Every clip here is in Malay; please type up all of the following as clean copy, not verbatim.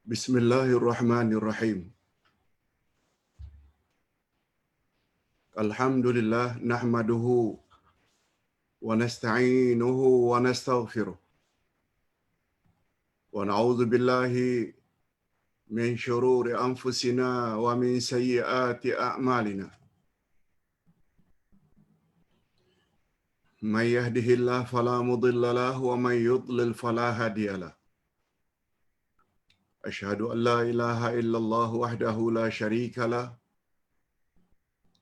Bismillahirrahmanirrahim. Alhamdulillah nahmaduhu wa nasta'inuhu wa nastaghfiruh. Wa na'udzu billahi min shururi anfusina wa min sayyiati a'malina. May yahdihillahu fala mudilla lahu wa may yudlil fala hadiya lahu. Asyhadu an la ilaha illallah wahdahu la syarika lahu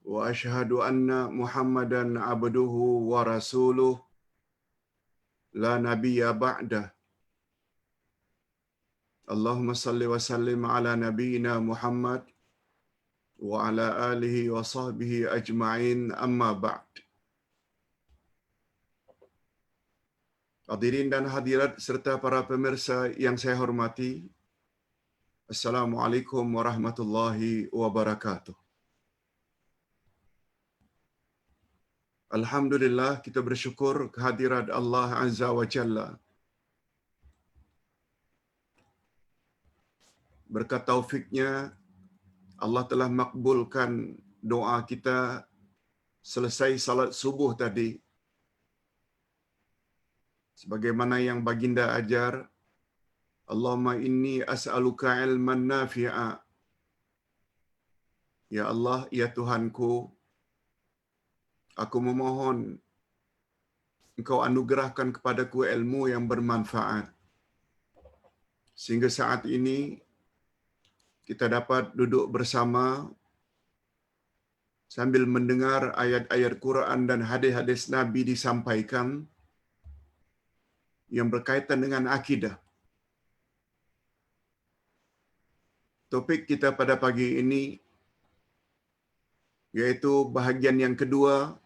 wa asyhadu anna Muhammadan abduhu wa rasuluh la nabiyya ba'dah. Allahumma salli wa sallim ala nabiyyina Muhammad wa ala alihi wa sahbihi ajma'in, amma ba'd. Hadirin dan hadirat serta para pemirsa yang saya hormati, Assalamualaikum warahmatullahi wabarakatuh. Alhamdulillah, kita bersyukur kehadirat Allah Azza wa Jalla. Berkat taufiknya, Allah telah makbulkan doa kita selesai salat subuh tadi. Sebagaimana yang baginda ajar, Allahumma inni as'aluka ilman nafi'a. Ya Allah, ya Tuhanku, aku memohon Engkau anugerahkan kepadaku ilmu yang bermanfaat. Sehingga saat ini kita dapat duduk bersama sambil mendengar ayat-ayat Quran dan hadis-hadis Nabi disampaikan yang berkaitan dengan akidah. Topik kita pada pagi ini yaitu bahagian yang kedua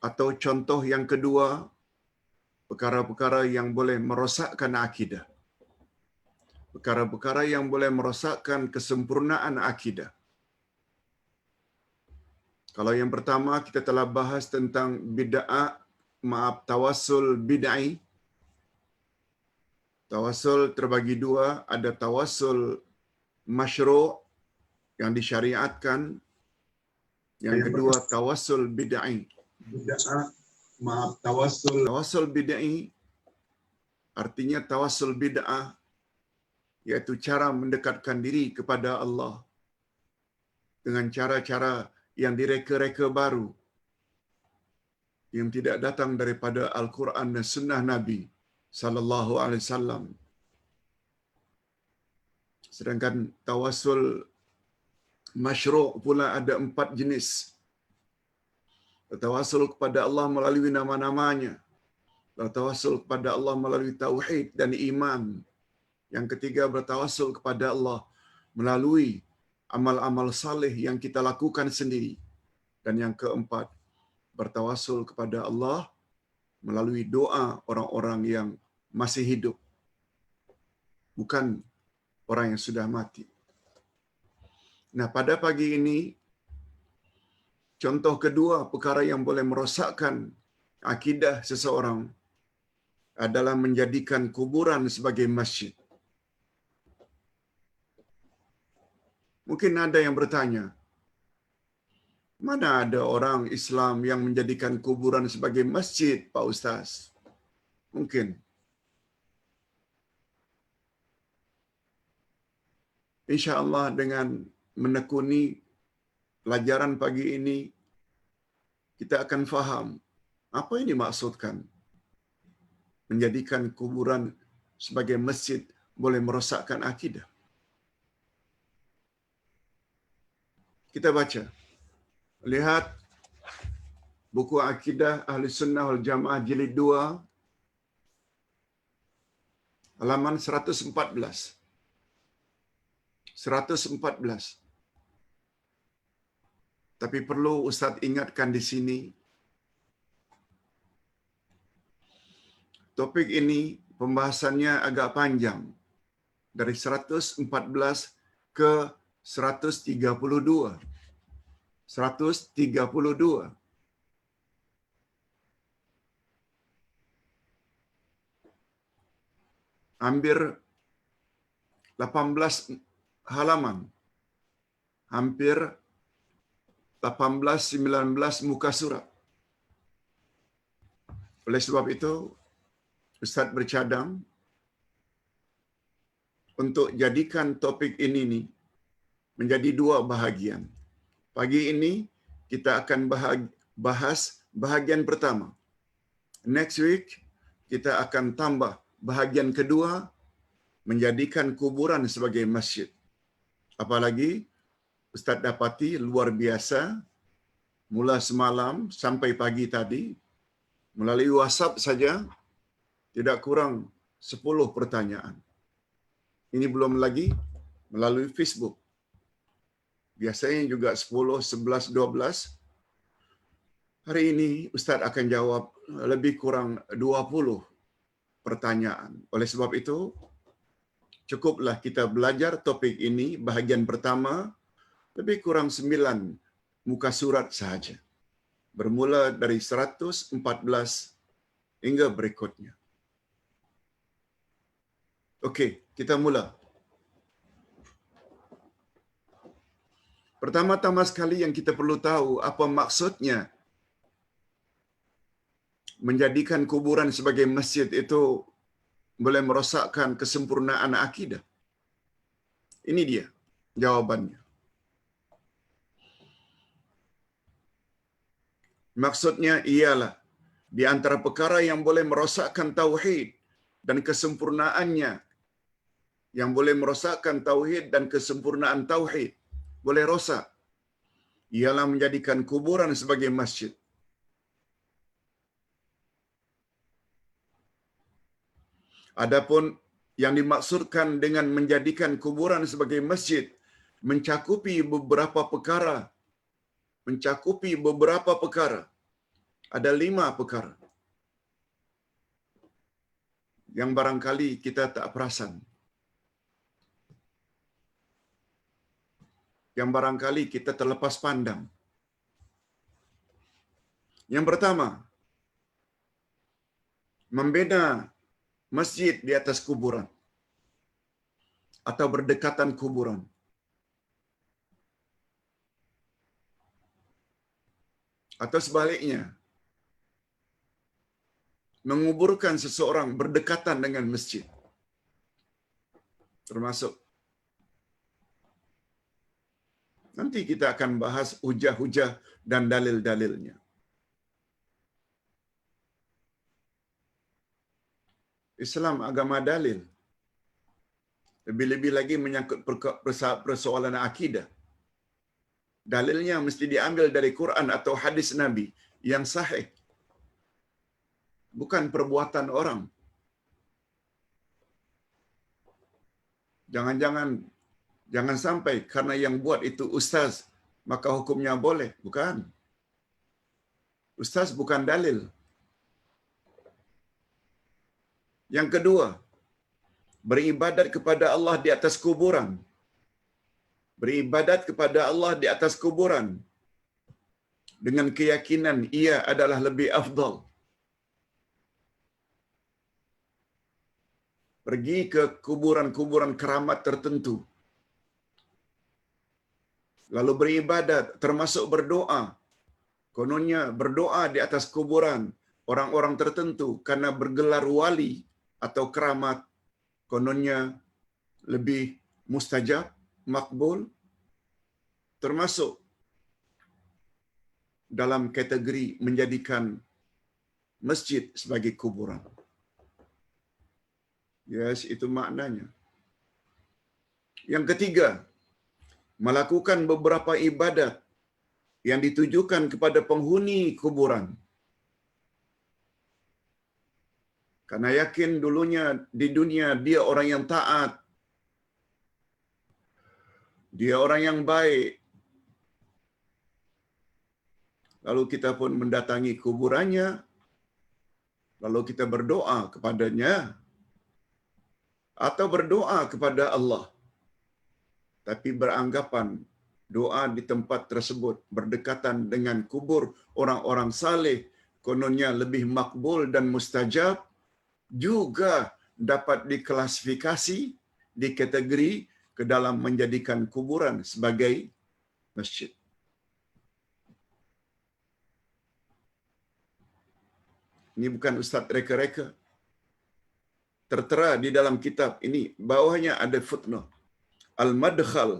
atau contoh yang kedua perkara-perkara yang boleh merosakkan akidah. Perkara-perkara yang boleh merosakkan kesempurnaan akidah. Kalau yang pertama kita telah bahas tentang tawassul bid'ah. Tawassul terbagi dua, ada tawassul masyru' yang disyariatkan, yang kedua tawassul bid'ah. Tawassul bid'ah artinya tawassul bid'ah yaitu cara mendekatkan diri kepada Allah dengan cara-cara yang direka-reka baru yang tidak datang daripada Al-Quran dan Sunnah Nabi sallallahu alaihi wasallam. Sedangkan tawassul masyru' pula ada 4 jenis. Bertawassul kepada Allah melalui nama-namanya. Bertawassul kepada Allah melalui tauhid dan iman. Yang ketiga, bertawassul kepada Allah melalui amal-amal saleh yang kita lakukan sendiri. Dan yang keempat, bertawassul kepada Allah melalui doa orang-orang yang masih hidup, bukan orang yang sudah mati. Nah, pada pagi ini, contoh kedua perkara yang boleh merosakkan akidah seseorang adalah menjadikan kuburan sebagai masjid. Mungkin ada yang bertanya, mana ada orang Islam yang menjadikan kuburan sebagai masjid, Pak Ustaz? Mungkin. InsyaAllah dengan menekuni pelajaran pagi ini, kita akan faham apa yang dimaksudkan menjadikan kuburan sebagai masjid boleh merosakkan akidah. Kita baca. Lihat buku Akidah Ahli Sunnah wal Jamaah jilid 2 halaman 114. 114. Tapi perlu Ustaz ingatkan di sini, topik ini pembahasannya agak panjang. Dari 114 ke 132. 132. Hampir 18 halaman. Hampir 18-19 muka surat. Oleh sebab itu, Ustaz bercadang untuk jadikan topik ini menjadi dua bahagian. Pagi ini kita akan bahas bahagian pertama. Next week kita akan tambah bahagian kedua, menjadikan kuburan sebagai masjid. Apalagi Ustaz dapati luar biasa, mula semalam sampai pagi tadi, melalui WhatsApp saja tidak kurang 10 pertanyaan. Ini belum lagi melalui Facebook. Biasanya juga 10, 11, 12. Hari ini Ustaz akan jawab lebih kurang 20 pertanyaan. Oleh sebab itu, cukuplah kita belajar topik ini, bahagian pertama, lebih kurang 9 muka surat sahaja. Bermula dari 114 hingga berikutnya. Okey, kita mula. Pertama-tama sekali yang kita perlu tahu apa maksudnya menjadikan kuburan sebagai masjid itu boleh merosakkan kesempurnaan akidah. Ini dia jawabannya. Maksudnya ialah di antara perkara yang boleh merosakkan tauhid dan kesempurnaannya, yang boleh merosakkan tauhid dan kesempurnaan tauhid, boleh rosak, ialah menjadikan kuburan sebagai masjid. Adapun yang dimaksudkan dengan menjadikan kuburan sebagai masjid mencakupi beberapa perkara. Ada 5 perkara yang barangkali kita tak perasan. Yang barangkali kita terlepas pandang. Yang pertama, membina masjid di atas kuburan atau berdekatan kuburan. Atau sebaliknya, menguburkan seseorang berdekatan dengan masjid. Termasuk nanti kita akan bahas hujah-hujah dan dalil-dalilnya. Islam agama dalil. Lebih-lebih lagi menyangkut persoalan akidah. Dalilnya mesti diambil dari Quran atau hadis Nabi yang sahih. Bukan perbuatan orang. Jangan sampai karena yang buat itu ustaz, maka hukumnya boleh. Bukan. Ustaz bukan dalil. Yang kedua, beribadat kepada Allah di atas kuburan. Beribadat kepada Allah di atas kuburan dengan keyakinan ia adalah lebih afdal. Pergi ke kuburan-kuburan keramat tertentu, lalu beribadat, termasuk berdoa. Kononnya berdoa di atas kuburan orang-orang tertentu karena bergelar wali atau keramat, kononnya lebih mustajab, makbul, termasuk dalam kategori menjadikan masjid sebagai kuburan. Yes, itu maknanya. Yang ketiga, melakukan beberapa ibadat yang ditujukan kepada penghuni kuburan. Karena yakin dulunya di dunia dia orang yang taat, dia orang yang baik. Lalu kita pun mendatangi kuburannya, lalu kita berdoa kepadanya, atau berdoa kepada Allah. Tapi beranggapan doa di tempat tersebut berdekatan dengan kubur orang-orang saleh, kononnya lebih makbul dan mustajab, juga dapat diklasifikasi dikategori ke dalam menjadikan kuburan sebagai masjid. Ini bukan ustaz reka-reka. Tertera di dalam kitab ini, bawahnya ada footnote. Al-Madkhal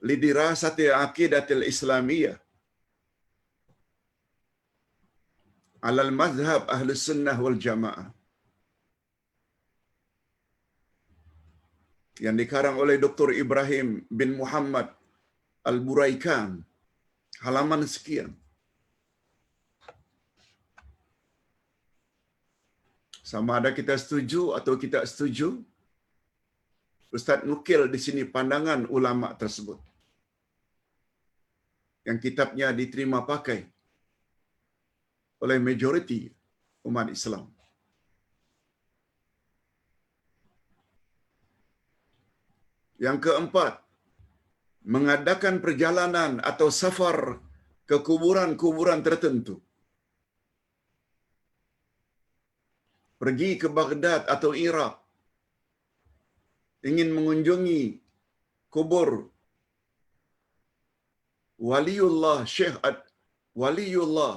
lidirasati aqidatil Islamiyah alal mazhab ahli sunnah wal jamaah, yang dikarang oleh Dr. Ibrahim bin Muhammad Al-Buraikan, halaman sekian. Sama ada kita setuju atau tidak setuju, Ustaz nukil di sini pandangan ulama tersebut, yang kitabnya diterima pakai oleh majoriti umat Islam. Yang keempat, mengadakan perjalanan atau safar ke kuburan-kuburan tertentu. Pergi ke Baghdad atau Iraq, ingin mengunjungi kubur Waliullah Syekh Waliullah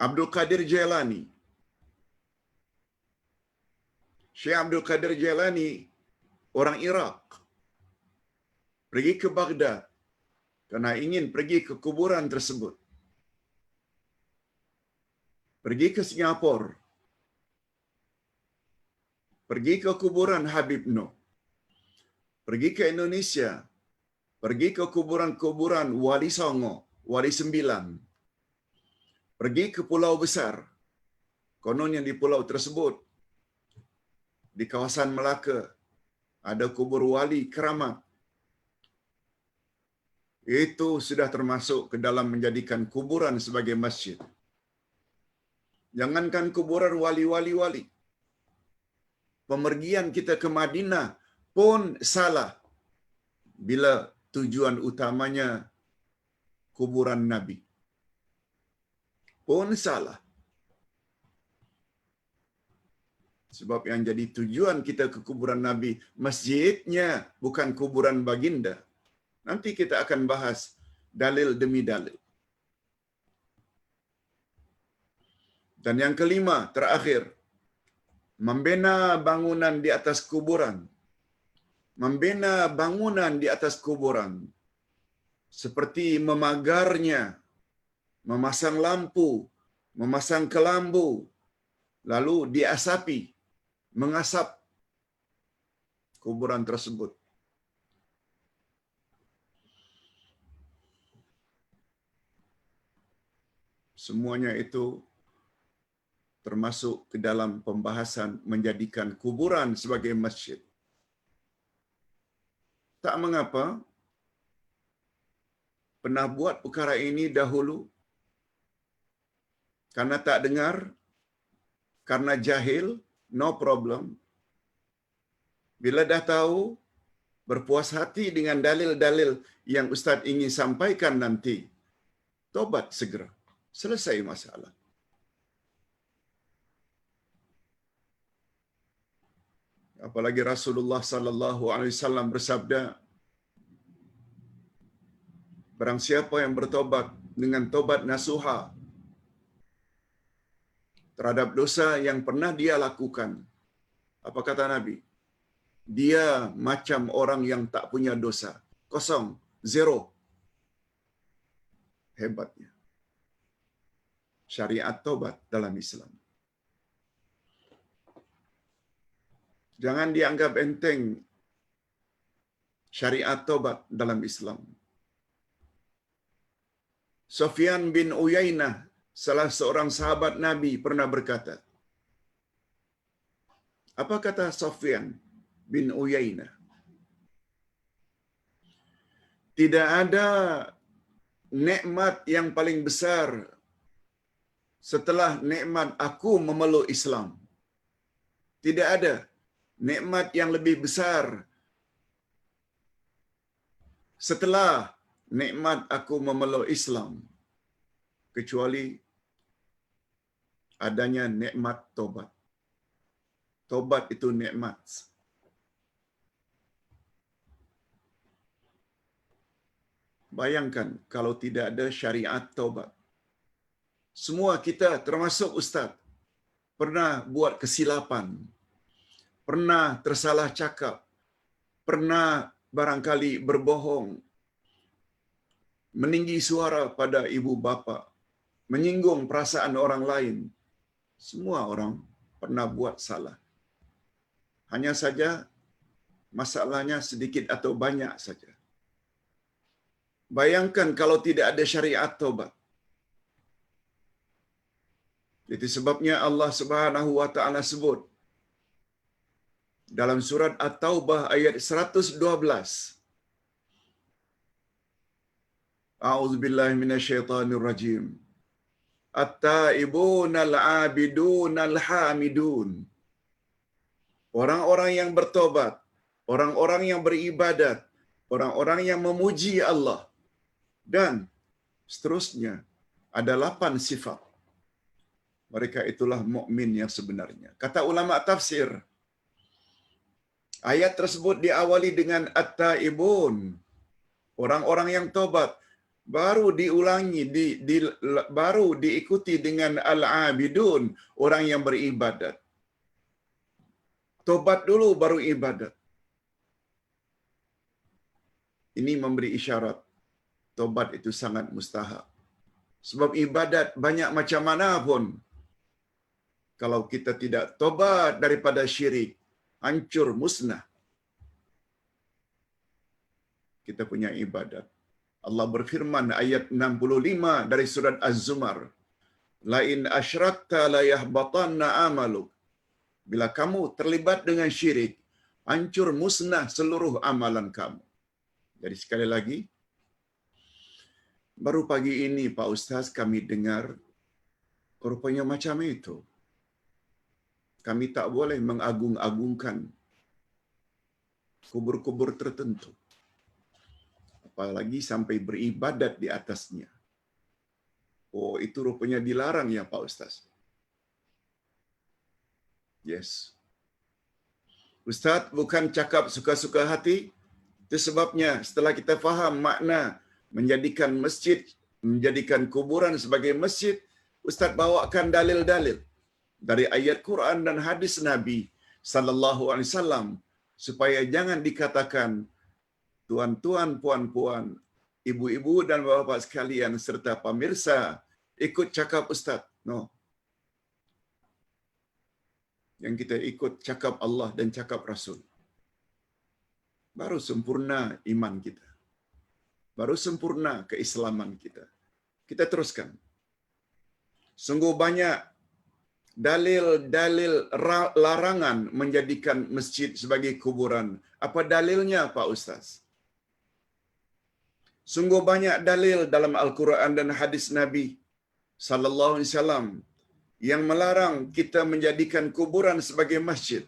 Abdul Qadir Jailani. Syekh Abdul Qadir Jailani orang Iraq, pergi ke Baghdad karena ingin pergi ke kuburan tersebut. Pergi ke Singapura, pergi ke kuburan Habib Noh, pergi ke Indonesia, pergi ke kuburan-kuburan Wali Songo, Wali Sembilan, pergi ke Pulau Besar. Kononnya di pulau tersebut, di kawasan Melaka, ada kubur Wali Keramat. Itu sudah termasuk ke dalam menjadikan kuburan sebagai masjid. Jangankan kuburan wali-wali-wali, pemergian kita ke Madinah pun salah bila tujuan utamanya kuburan Nabi. Pun salah. Sebab yang jadi tujuan kita ke kuburan Nabi, masjidnya, bukan kuburan baginda. Nanti kita akan bahas dalil demi dalil. Dan yang kelima, terakhir, membina bangunan di atas kuburan. Membina bangunan di atas kuburan, seperti memagarnya, memasang lampu, memasang kelambu, lalu diasapi, mengasap kuburan tersebut. Semuanya itu termasuk ke dalam pembahasan menjadikan kuburan sebagai masjid. Tak mengapa, pernah buat perkara ini dahulu, karena tak dengar, karena jahil, no problem. Bila dah tahu, berpuas hati dengan dalil-dalil yang Ustaz ingin sampaikan nanti, tobat segera, selesai masalah. Apalagi Rasulullah sallallahu alaihi wasallam bersabda, barang siapa yang bertobat dengan tobat nasuha terhadap dosa yang pernah dia lakukan, apa kata Nabi? Dia macam orang yang tak punya dosa. Kosong, zero. Hebatnya syariat tobat dalam Islam. Jangan dianggap enteng syariat tobat dalam Islam. Sufyan bin Uyainah, salah seorang sahabat Nabi, pernah berkata, apa kata Sufyan bin Uyainah? Tidak ada nikmat yang paling besar setelah nikmat aku memeluk Islam. Tidak ada nikmat yang lebih besar setelah nikmat aku memeluk Islam, kecuali adanya nikmat tobat. Tobat itu nikmat. Bayangkan kalau tidak ada syariat tobat. Semua kita termasuk ustaz pernah buat kesilapan, pernah tersalah cakap, pernah barangkali berbohong, meninggi suara pada ibu bapa, menyinggung perasaan orang lain. Semua orang pernah buat salah. Hanya saja masalahnya sedikit atau banyak saja. Bayangkan kalau tidak ada syariat taubat. Itu sebabnya Allah Subhanahu wa taala sebut dalam surat At-Taubah ayat 112. A'udzubillahi minasyaitonir rajim. At-taibunal 'abidunal hamidun. Orang-orang yang bertobat, orang-orang yang beribadat, orang-orang yang memuji Allah dan seterusnya, ada 8 sifat. Mereka itulah mukmin yang sebenarnya. Kata ulama tafsir, ayat tersebut diawali dengan at-taibun, orang-orang yang tobat, baru diulangi, baru diikuti dengan al-abidun, orang yang beribadat. Tobat dulu baru ibadat. Ini memberi isyarat tobat itu sangat mustahab. Sebab ibadat banyak macam mana pun, kalau kita tidak tobat daripada syirik, hancur musnah kita punya ibadat. Allah berfirman ayat 65 dari surat Az-Zumar, la in asyrakta la yahbatanna amaluk. Bila kamu terlibat dengan syirik, hancur musnah seluruh amalan kamu. Jadi sekali lagi, baru pagi ini Pak Ustaz kami dengar rupanya macam itu. Kami tak boleh mengagung-agungkan kubur-kubur tertentu, apalagi sampai beribadat di atasnya. Oh, itu rupanya dilarang ya Pak Ustaz. Yes. Ustaz bukan cakap suka-suka hati. Itu sebabnya setelah kita faham makna menjadikan masjid, menjadikan kuburan sebagai masjid, Ustaz bawakan dalil-dalil dari ayat Quran dan hadis Nabi sallallahu alaihi wasallam supaya jangan dikatakan tuan-tuan, puan-puan, ibu-ibu dan bapak-bapak sekalian serta pemirsa ikut cakap Ustaz. No. Yang kita ikut cakap Allah dan cakap Rasul. Baru sempurna iman kita. Baru sempurna keislaman kita. Kita teruskan. Sungguh banyak dalil-dalil larangan menjadikan masjid sebagai kuburan. Apa dalilnya Pak Ustaz? Sungguh banyak dalil dalam Al-Quran dan hadis Nabi sallallahu alaihi wasallam yang melarang kita menjadikan kuburan sebagai masjid.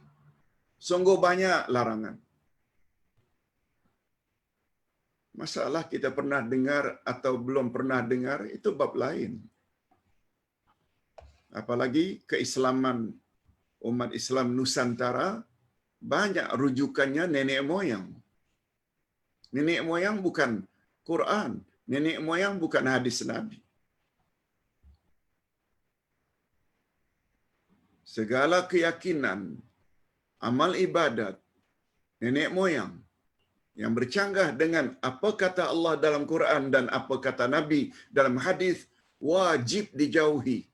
Sungguh banyak larangan. Masalah kita pernah dengar atau belum pernah dengar, itu bab lain. Apalagi keislaman umat Islam Nusantara, banyak rujukannya nenek moyang. Nenek moyang bukan Quran, nenek moyang bukan hadis Nabi. Segala keyakinan, amal ibadat, nenek moyang yang bercanggah dengan apa kata Allah dalam Quran dan apa kata Nabi dalam hadis, wajib dijauhi,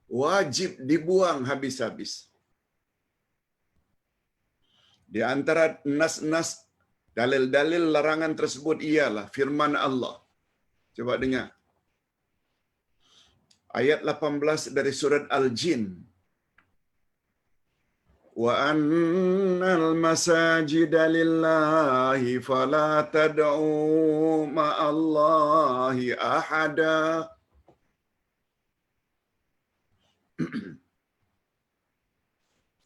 wajib dibuang habis-habis. Di antara nas-nas dalil-dalil larangan tersebut ialah firman Allah. Coba dengar. Ayat 18 dari surat Al-Jin. Wa annal masajida lillahi fala tad'u ma'allahi ahada.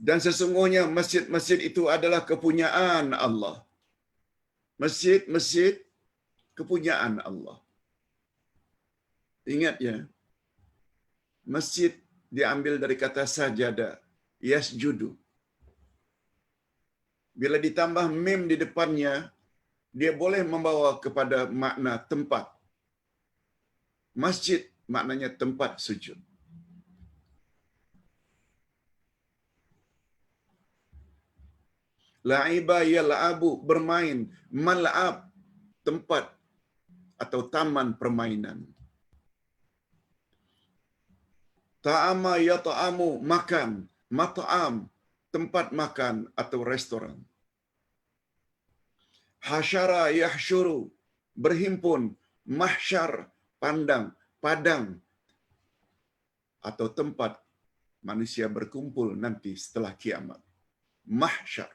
Dan sesungguhnya masjid-masjid itu adalah kepunyaan Allah. Masjid-masjid kepunyaan Allah. Ingat ya, masjid diambil dari kata sajada, yasjudu. Bila ditambah mim di depannya, dia boleh membawa kepada makna tempat. Masjid maknanya tempat sujud. La'iba yal'abu, bermain. Mal'ab, tempat atau taman permainan. Ta'ama yata'amu, makan. Mat'am, tempat makan atau restoran. Hasyara yahsyuru, berhimpun. Mahsyar, padang atau tempat manusia berkumpul nanti setelah kiamat. Mahsyar.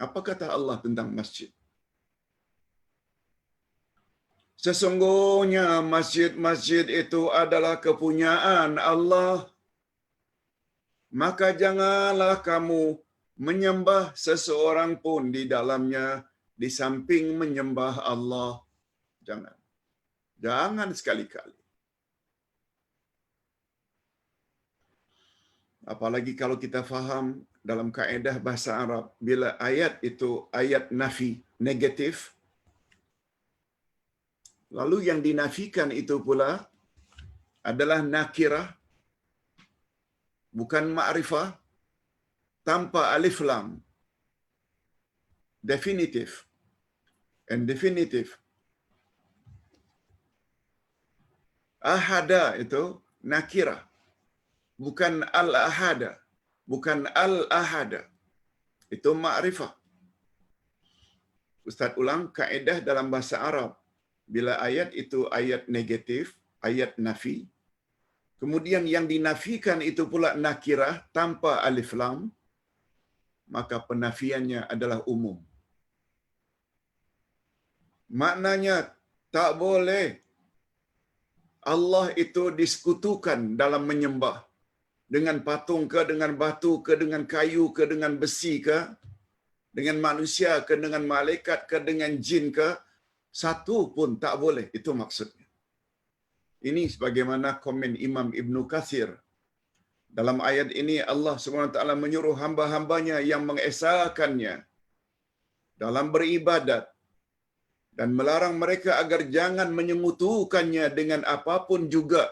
Apa kata Allah tentang masjid? Sesungguhnya masjid-masjid itu adalah kepunyaan Allah. Maka janganlah kamu menyembah seseorang pun di dalamnya di samping menyembah Allah. Jangan. Jangan sekali-kali. Apalagi kalau kita faham dalam kaedah bahasa Arab, bila ayat itu ayat nafi, negatif, lalu yang dinafikan itu pula adalah nakirah, bukan ma'rifah, tanpa alif lam. Definitif. And definitif. Ahada itu nakirah. Bukan al-ahada. Bukan al-ahada. Itu ma'rifah. Ustaz ulang, kaedah dalam bahasa Arab. Bila ayat itu ayat negatif, ayat nafi, kemudian yang dinafikan itu pula nakirah tanpa alif lam, maka penafiannya adalah umum. Maknanya tak boleh Allah itu disekutukan dalam menyembah. Dengan patung ke, dengan batu ke, dengan kayu ke, dengan besi ke, dengan manusia ke, dengan malaikat ke, dengan jin ke, satu pun tak boleh. Itu maksudnya. Ini sebagaimana komen Imam Ibn Katsir. Dalam ayat ini Allah SWT menyuruh hamba-hambanya yang mengesakannya dalam beribadat dan melarang mereka agar jangan menyengutukannya dengan apapun juga.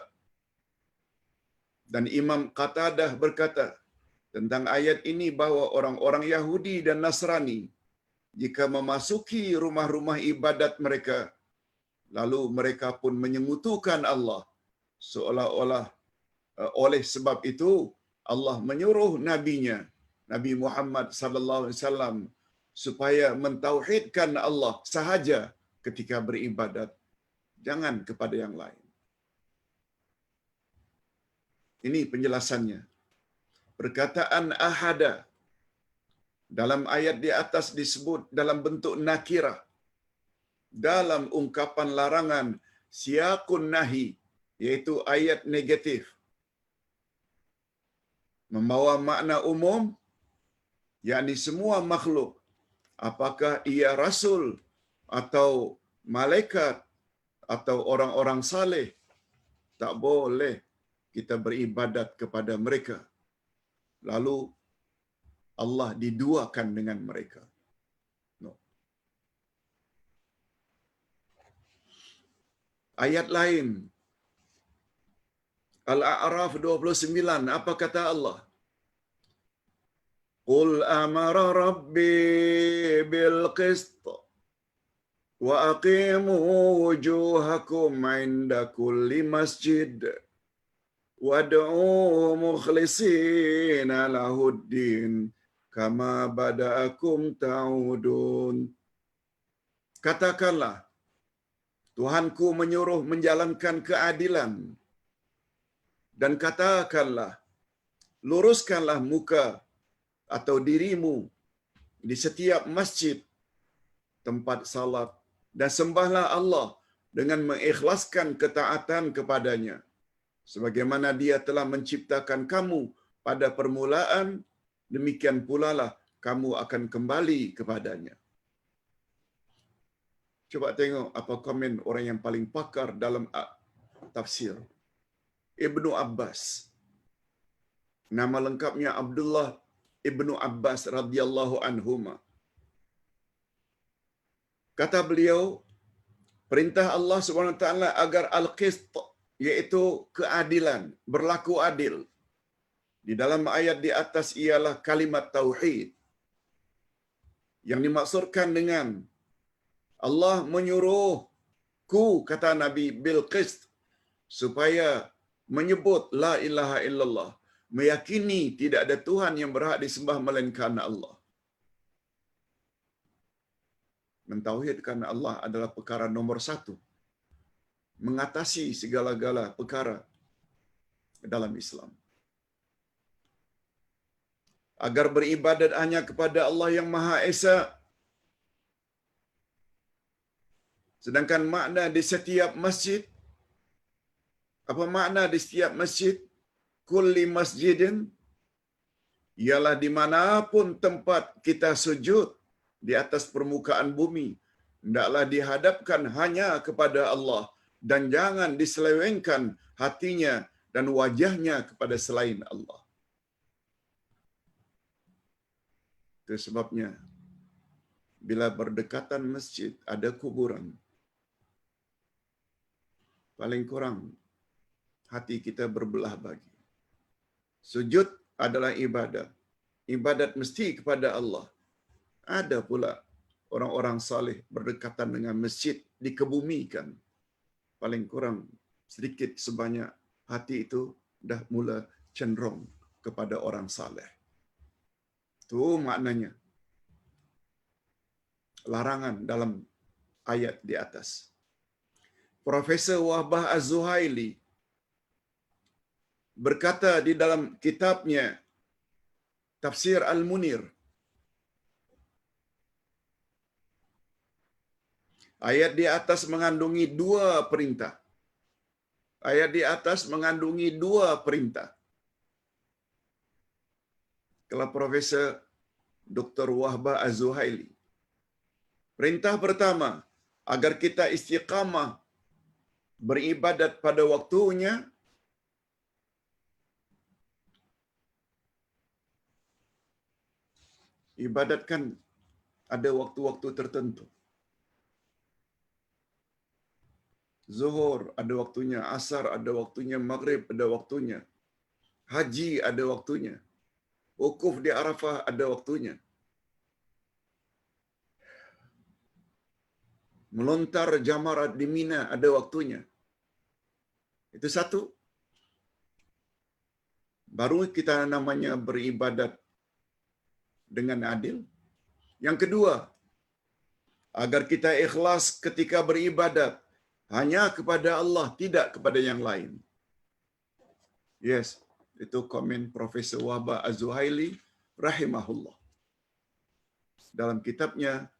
Dan Imam Qatadah berkata tentang ayat ini bahawa orang-orang Yahudi dan Nasrani jika memasuki rumah-rumah ibadat mereka, lalu mereka pun menyengutukan Allah, seolah-olah oleh sebab itu Allah menyuruh nabinya, Nabi Muhammad sallallahu alaihi wasallam, supaya mentauhidkan Allah sahaja ketika beribadat, jangan kepada yang lain. Ini penjelasannya. Perkataan ahada dalam ayat di atas disebut dalam bentuk nakirah. Dalam ungkapan larangan siyaqun nahi, yaitu ayat negatif, membawa makna umum, yakni semua makhluk, apakah ia rasul atau malaikat atau orang-orang saleh, tak boleh kita beribadat kepada mereka. Lalu Allah diduakan dengan mereka. No. Ayat lain, Al-A'raf 29, apa kata Allah? Qul amara rabbi bil qist wa aqimu wujuhakum 'inda kulli masjid wad'u mukhlisina lahuddin kama bada'akum ta'udun. Katakanlah, Tuhanku menyuruh menjalankan keadilan, dan katakanlah, luruskanlah muka atau dirimu di setiap masjid tempat salat dan sembahlah Allah dengan mengikhlaskan ketaatan kepadanya, sebagaimana Dia telah menciptakan kamu pada permulaan, demikian pula lah kamu akan kembali kepadanya. Coba tengok apa komen orang yang paling pakar dalam tafsir. ibnu Abbas. Nama lengkapnya Abdullah ibnu Abbas radhiyallahu anhuma. Kata beliau, perintah Allah Subhanahu wa taala agar al-qist, yaitu keadilan, berlaku adil. Di dalam ayat di atas ialah kalimat tauhid. Yang dimaksudkan dengan Allah menyuruhku, kata Nabi, bil qist, supaya menyebut la ilaha illallah, meyakini tidak ada Tuhan yang berhak disembah melainkan Allah. Mentauhidkan Allah adalah perkara nomor satu, mengatasi segala-gala perkara dalam Islam. Agar beribadat hanya kepada Allah yang Maha Esa. Sedangkan makna di setiap masjid, apa makna di setiap masjid? Kulli masjidin, ialah dimanapun tempat kita sujud di atas permukaan bumi, hendaklah dihadapkan hanya kepada Allah dan jangan diselewengkan hatinya dan wajahnya kepada selain Allah. Itu sebabnya bila berdekatan masjid ada kuburan, paling kurang hati kita berbelah bagi. Sujud adalah ibadat. Ibadat mesti kepada Allah. Ada pula orang-orang saleh berdekatan dengan masjid, dikebumikan. Paling kurang sedikit sebanyak hati itu dah mula cenderung kepada orang saleh. Itu maknanya. Larangan dalam ayat di atas. Profesor Wahbah Az-Zuhaili berkata di dalam kitabnya Tafsir Al-Munir, ayat di atas mengandungi dua perintah. Ayat di atas mengandungi dua perintah. Kalau Profesor Dr. Wahbah Az-Zuhaili, perintah pertama, agar kita istiqamah beribadat pada waktunya. Ibadat kan ada waktu-waktu tertentu. Zuhur ada waktunya, asar ada waktunya, maghrib ada waktunya, haji ada waktunya, wukuf di Arafah ada waktunya, melontar jamarat di Mina ada waktunya. Itu satu. Baru kita namanya beribadat dengan adil. Yang kedua, agar kita ikhlas ketika beribadat hanya kepada Allah, tidak kepada yang lain. Yes, itu komen Profesor Wahbah Az-Zuhaili rahimahullah dalam kitabnya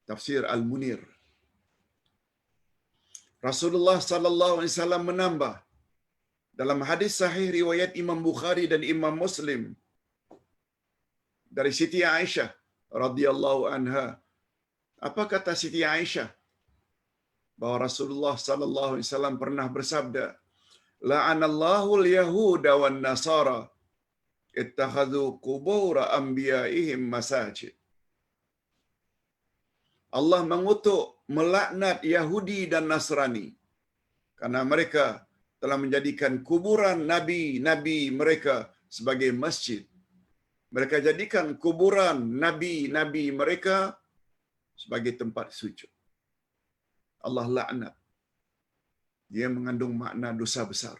Tafsir Al-Munir. Rasulullah sallallahu alaihi wasallam menambah dalam hadis sahih riwayat Imam Bukhari dan Imam Muslim dari Siti Aisyah radhiyallahu anha. Apa kata Siti Aisyah? Bahwa Rasulullah sallallahu alaihi wasallam pernah bersabda, "La'anallahu al-yahuda wan nasara ittakhadhu qubur anbiya'ihim masajid." Allah mengutuk, melaknat Yahudi dan Nasrani karena mereka telah menjadikan kuburan nabi-nabi mereka sebagai masjid. Mereka jadikan kuburan nabi-nabi mereka sebagai tempat sujud. Allah laknat. Dia mengandung makna dosa besar.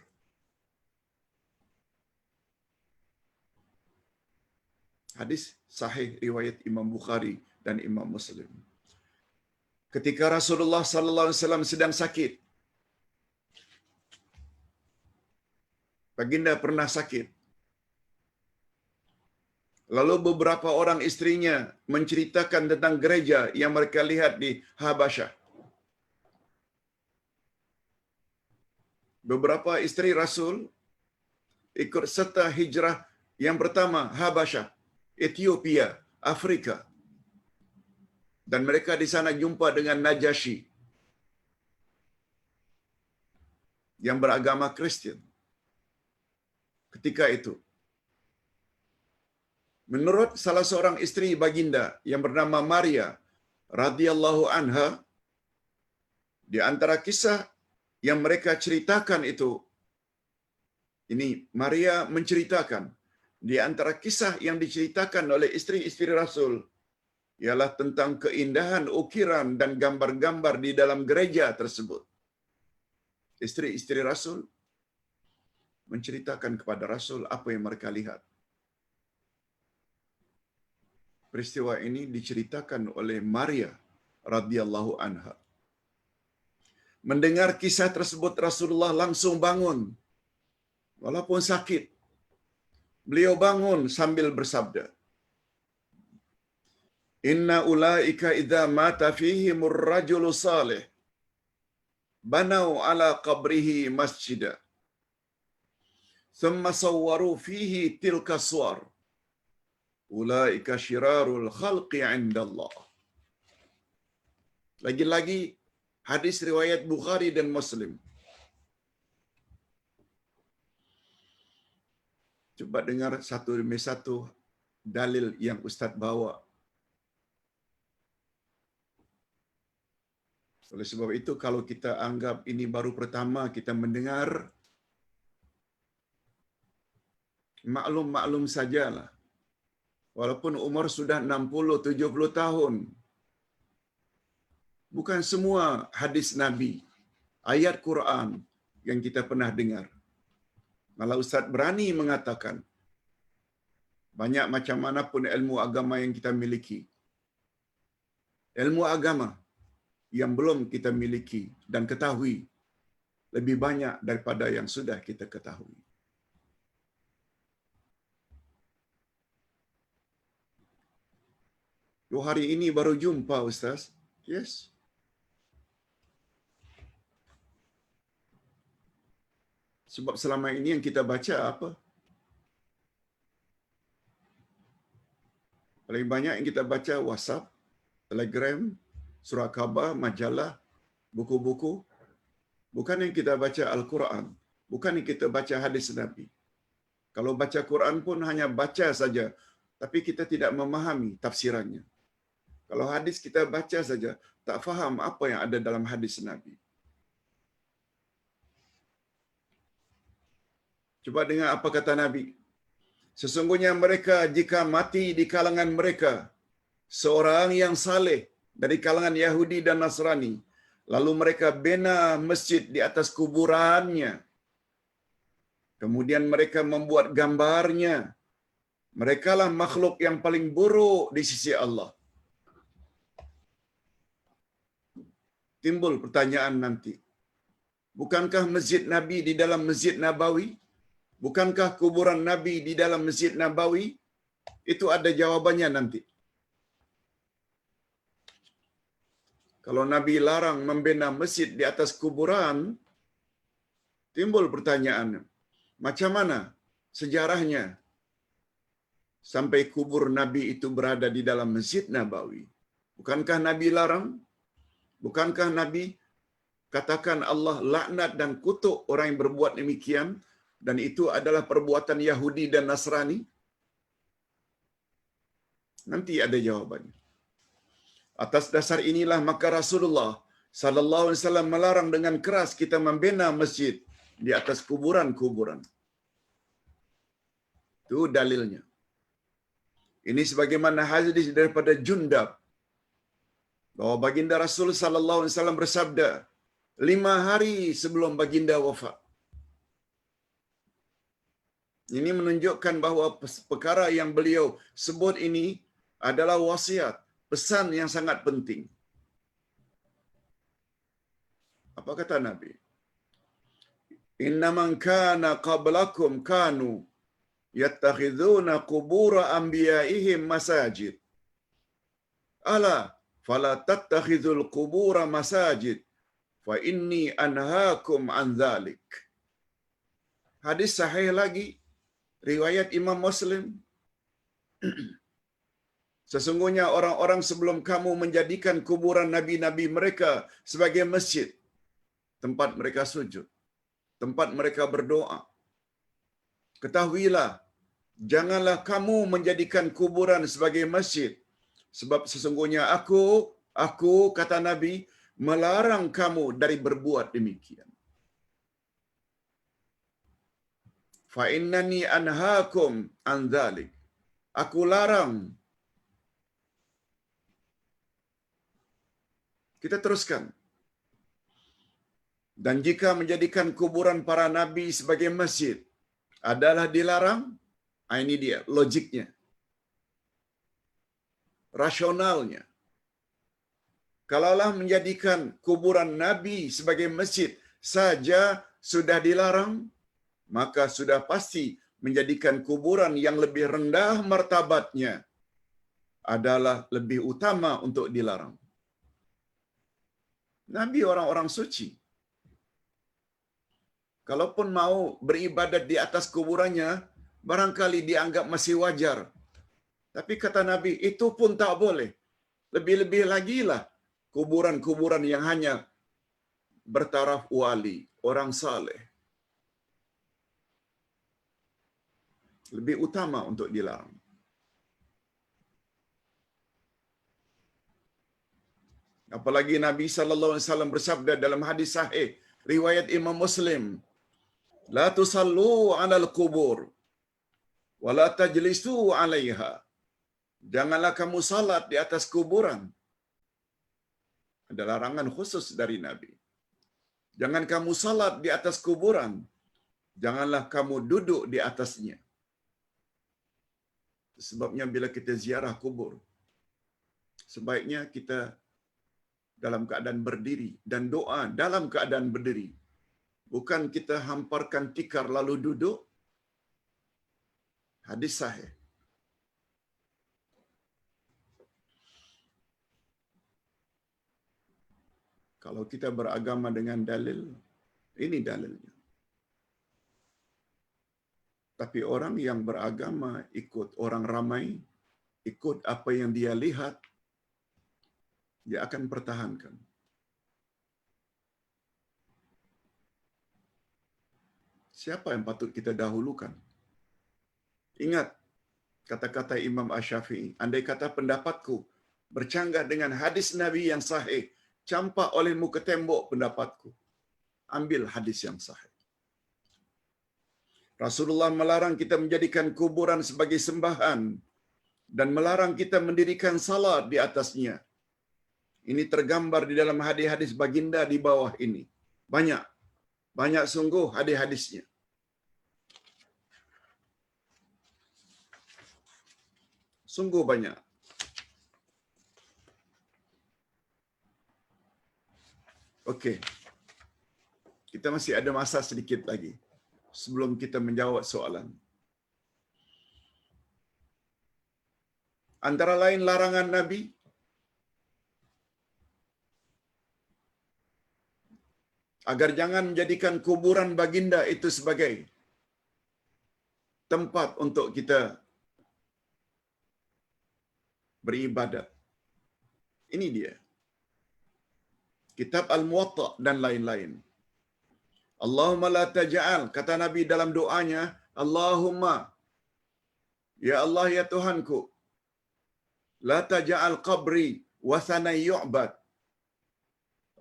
Hadis sahih riwayat Imam Bukhari dan Imam Muslim. Ketika Rasulullah sallallahu alaihi wasallam sedang sakit, baginda pernah sakit. Lalu beberapa orang istrinya menceritakan tentang gereja yang mereka lihat di Habasyah. Beberapa istri Rasul ikut serta hijrah yang pertama Habasyah, Ethiopia, Afrika. Dan mereka di sana jumpa dengan Najasyi. yang beragama Kristen ketika itu. Menurut salah seorang isteri baginda yang bernama Maria radhiyallahu anha, di antara kisah yang mereka ceritakan itu, ini Maria menceritakan, di antara kisah yang diceritakan oleh isteri-isteri Rasul ialah tentang keindahan ukiran dan gambar-gambar di dalam gereja tersebut. Isteri-isteri Rasul menceritakan kepada Rasul apa yang mereka lihat. Peristiwa ini diceritakan oleh Maria radhiyallahu anha. Mendengar kisah tersebut, Rasulullah langsung bangun. Walaupun sakit, beliau bangun sambil bersabda, "Inna ulaika idza mata fihimur rajulu salih, banau ala qabrihi masjida, thumma sawwaru fihi tilka suwar. Ulaika syirarul khalqi 'indallah." Lagi-lagi hadis riwayat Bukhari dan Muslim. Coba dengar satu demi satu dalil yang Ustaz bawa. Oleh sebab itu, kalau kita anggap ini baru pertama kita mendengar, maklum-maklum sajalah. Walaupun umur sudah 60-70 tahun. Bukan semua hadis Nabi, ayat Quran yang kita pernah dengar. Malah Ustaz berani mengatakan, banyak macam manapun ilmu agama yang kita miliki, ilmu agama yang belum kita miliki dan ketahui lebih banyak daripada yang sudah kita ketahui. Hari ini baru jumpa Ustaz. Yes. Sebab selama ini yang kita baca apa? Paling banyak yang kita baca WhatsApp, Telegram, surat khabar, majalah, buku-buku. Bukan yang kita baca Al-Quran. Bukan yang kita baca hadis Nabi. Kalau baca Quran pun hanya baca saja, tapi kita tidak memahami tafsirannya. Kalau hadis kita baca saja, tak faham apa yang ada dalam hadis Nabi. Coba dengar apa kata Nabi. Sesungguhnya mereka jika mati di kalangan mereka seorang yang saleh dari kalangan Yahudi dan Nasrani, lalu mereka bina masjid di atas kuburannya, kemudian mereka membuat gambarnya, merekalah makhluk yang paling buruk di sisi Allah. Timbul pertanyaan nanti, bukankah masjid Nabi di dalam Masjid Nabawi? Bukankah kuburan Nabi di dalam Masjid Nabawi? Itu ada jawabannya nanti. Kalau Nabi larang membina masjid di atas kuburan, timbul pertanyaan, macam mana sejarahnya sampai kubur Nabi itu berada di dalam Masjid Nabawi? Bukankah Nabi larang? Bukankah Nabi katakan Allah laknat dan kutuk orang yang berbuat demikian, dan itu adalah perbuatan Yahudi dan Nasrani? Nanti ada jawabannya. Atas dasar inilah maka Rasulullah sallallahu alaihi wasallam melarang dengan keras kita membina masjid di atas kuburan-kuburan. Itu dalilnya. Ini sebagaimana hadis daripada Jundab, bahwa baginda Rasul sallallahu alaihi wasallam bersabda 5 hari sebelum baginda wafat. Ini menunjukkan bahawa perkara yang beliau sebut ini adalah wasiat, pesan yang sangat penting. Apa kata Nabi? Inna man kana qablakum kanu yattakhidhuna qubura anbiya'ihim masajid. Ala fala tattakhidhul qubura masajid fa inni anhaakum an dhalik. Hadis sahih lagi, riwayat Imam Muslim. Sesungguhnya orang-orang sebelum kamu menjadikan kuburan nabi-nabi mereka sebagai masjid, tempat mereka sujud. tempat mereka berdoa. Ketahuilah, janganlah kamu menjadikan kuburan sebagai masjid, sebab sesungguhnya aku kata Nabi, melarang kamu dari berbuat demikian. Fa innani anhaakum an dzalik. Aku larang. Kita teruskan. Dan jika menjadikan kuburan para nabi sebagai masjid adalah dilarang, ini dia logiknya, rasionalnya. Kalaulah menjadikan kuburan nabi sebagai masjid saja sudah dilarang, maka sudah pasti menjadikan kuburan yang lebih rendah martabatnya adalah lebih utama untuk dilarang. Nabi orang-orang suci. Kalaupun mau beribadat di atas kuburannya, barangkali dianggap masih wajar. Tapi kata Nabi, itu pun tak boleh. Lebih-lebih lagi lah kuburan-kuburan yang hanya bertaraf wali, orang saleh. Lebih utama untuk dilarang. Apalagi Nabi sallallahu alaihi wasallam bersabda dalam hadis sahih riwayat Imam Muslim, "La tusallu 'alal qubur wa la tajlisu 'alaiha." Janganlah kamu salat di atas kuburan. Ada larangan khusus dari Nabi. Jangan kamu salat di atas kuburan. Janganlah kamu duduk di atasnya. Sebabnya bila kita ziarah kubur, sebaiknya kita dalam keadaan berdiri dan doa dalam keadaan berdiri. Bukan kita hamparkan tikar lalu duduk. Hadis sahih. Kalau kita beragama dengan dalil, ini dalilnya. Tapi orang yang beragama ikut orang ramai, ikut apa yang dia lihat, dia akan pertahankan. Siapa yang patut kita dahulukan? Ingat kata-kata Imam Asy-Syafi'i, andai kata pendapatku bercanggah dengan hadis Nabi yang sahih, campak olehmu ke tembok pendapatku. Ambil hadis yang sahih. Rasulullah melarang kita menjadikan kuburan sebagai sembahan dan melarang kita mendirikan salat di atasnya. Ini tergambar di dalam hadis-hadis baginda di bawah ini. Banyak sungguh hadis-hadisnya. Sungguh banyak. Okey. Kita masih ada masa sedikit lagi sebelum kita menjawab soalan. Antara lain larangan Nabi agar jangan menjadikan kuburan baginda itu sebagai tempat untuk kita beribadat. Ini dia. Kitab Al-Muwatta dan lain-lain. Allahumma la taj'al, kata Nabi dalam doanya, Allahumma, ya Allah ya Tuhanku, la taj'al qabri wathana yu'bad.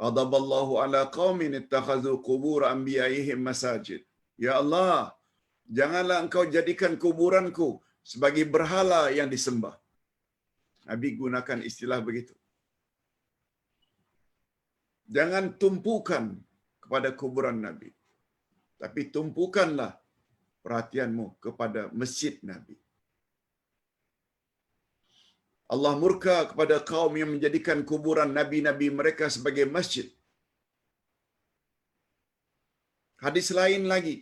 Ghadaballahu ala qaumin ittakhadhu qubur anbiya'ihim masajid. Ya Allah, janganlah engkau jadikan kuburanku sebagai berhala yang disembah. Nabi gunakan istilah begitu. Jangan tumpukan kepada kuburan Nabi, tapi tumpukanlah perhatianmu kepada masjid Nabi. Allah murka kepada kaum yang menjadikan kuburan nabi-nabi mereka sebagai masjid. Hadis lain lagi,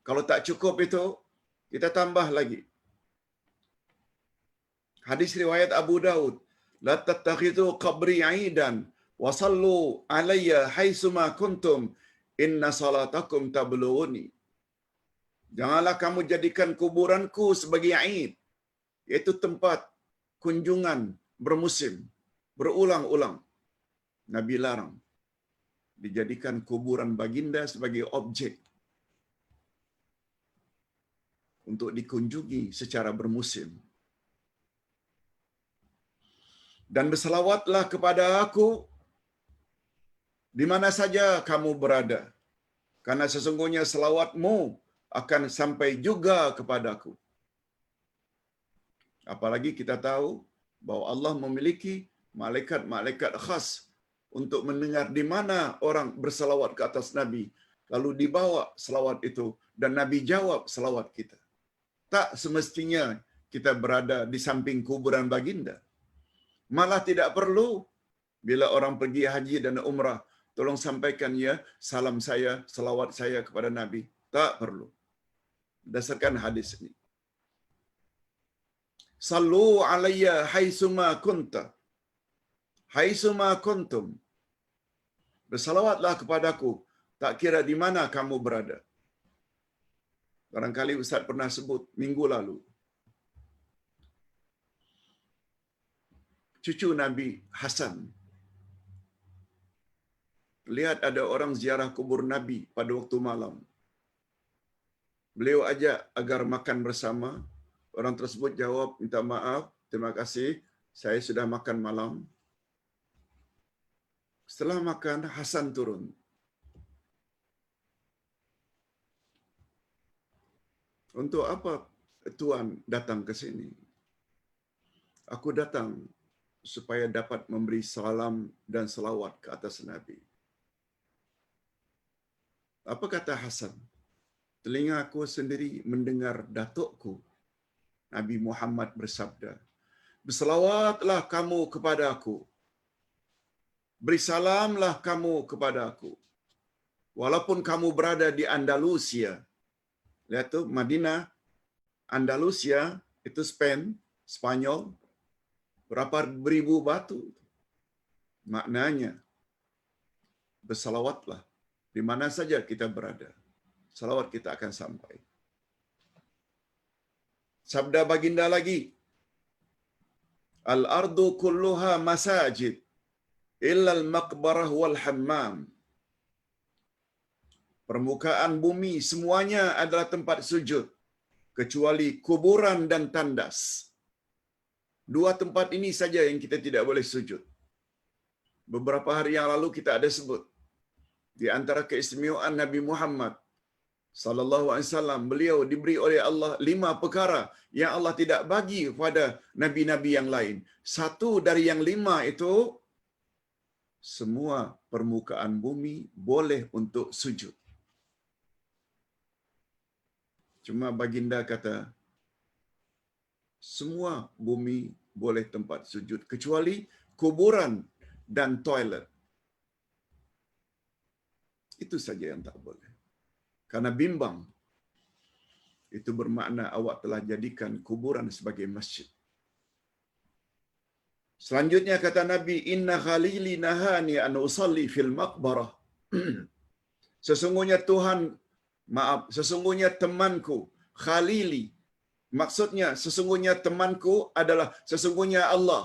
kalau tak cukup itu, kita tambah lagi. Hadis riwayat Abu Daud, la tattakhidhu qabri 'aidan wa sallu 'alayya haitsuma kuntum inna salatakum tablughuni. Janganlah kamu jadikan kuburanku sebagai aid, iaitu tempat kunjungan bermusim, berulang-ulang. Nabi larang dijadikan kuburan baginda sebagai objek untuk dikunjungi secara bermusim. Dan berselawatlah kepada aku di mana saja kamu berada, karena sesungguhnya selawatmu akan sampai juga kepadaku. Apalagi kita tahu bahawa Allah memiliki malaikat-malaikat khas untuk mendengar di mana orang berselawat ke atas Nabi, lalu dibawa selawat itu dan Nabi jawab selawat kita. Tak semestinya kita berada di samping kuburan baginda. Malah tidak perlu bila orang pergi haji dan umrah, tolong sampaikan ya salam saya, selawat saya kepada Nabi. Tak perlu. Berdasarkan hadis ini. Sallu alayya haitsuma kunta. Haitsuma kuntum. Bersalawatlah kepadaku, tak kira di mana kamu berada. Barangkali Ustaz pernah sebut minggu lalu. Cucu Nabi Hasan. Lihat ada orang ziarah kubur Nabi pada waktu malam. Beliau ajak agar makan bersama. Orang tersebut jawab, minta maaf, terima kasih, saya sudah makan malam. Setelah makan, Hasan turun. Untuk apa Tuan datang ke sini? Aku datang supaya dapat memberi salam dan selawat ke atas Nabi. Apa kata Hasan? Telinga aku sendiri mendengar datukku, Nabi Muhammad bersabda, berselawatlah kamu kepada aku, beri salamlah kamu kepada aku, walaupun kamu berada di Andalusia. Lihat tu, Madinah, Andalusia, itu Spain, Spanyol, berapa beribu batu. Maknanya, bersalawatlah di mana saja kita berada. Salawat kita akan sampai. Sabda baginda lagi, al-ardu kulluha masajid illa al-maqbarah wal hammam. Permukaan bumi semuanya adalah tempat sujud kecuali kuburan dan tandas. Dua tempat ini saja yang kita tidak boleh sujud. Beberapa hari yang lalu kita ada sebut di antara keistimewaan Nabi Muhammad sallallahu alaihi wasallam, beliau diberi oleh Allah 5 perkara yang Allah tidak bagi kepada nabi-nabi yang lain. Satu dari yang 5 itu, semua permukaan bumi boleh untuk sujud. Cuma baginda kata, semua bumi boleh tempat sujud kecuali kuburan dan toilet. Itu saja yang tak boleh. Karena bimbang, itu bermakna awak telah jadikan kuburan sebagai masjid. Selanjutnya kata Nabi, inna khalili nahani an usalli fil maqbarah. Sesungguhnya temanku, khalili, maksudnya sesungguhnya temanku adalah sesungguhnya Allah.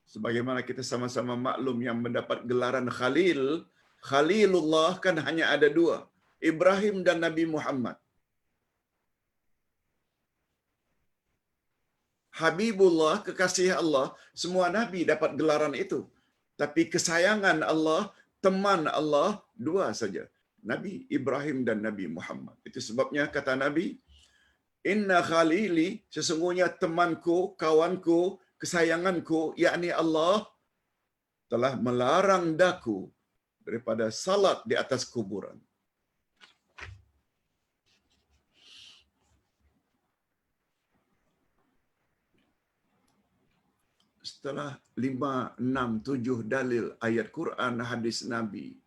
Sebagaimana kita sama-sama maklum yang mendapat gelaran Khalil, Khalilullah kan hanya ada 2, Ibrahim dan Nabi Muhammad. Habibullah, kekasih Allah, semua Nabi dapat gelaran itu. Tapi kesayangan Allah, teman Allah, 2 saja. Nabi Ibrahim dan Nabi Muhammad. Itu sebabnya kata Nabi, inna khalili, sesungguhnya temanku, kawanku, kesayanganku, yakni Allah, telah melarang daku daripada salat di atas kuburan. Setelah 5, 6, 7 dalil ayat Quran, hadis Nabi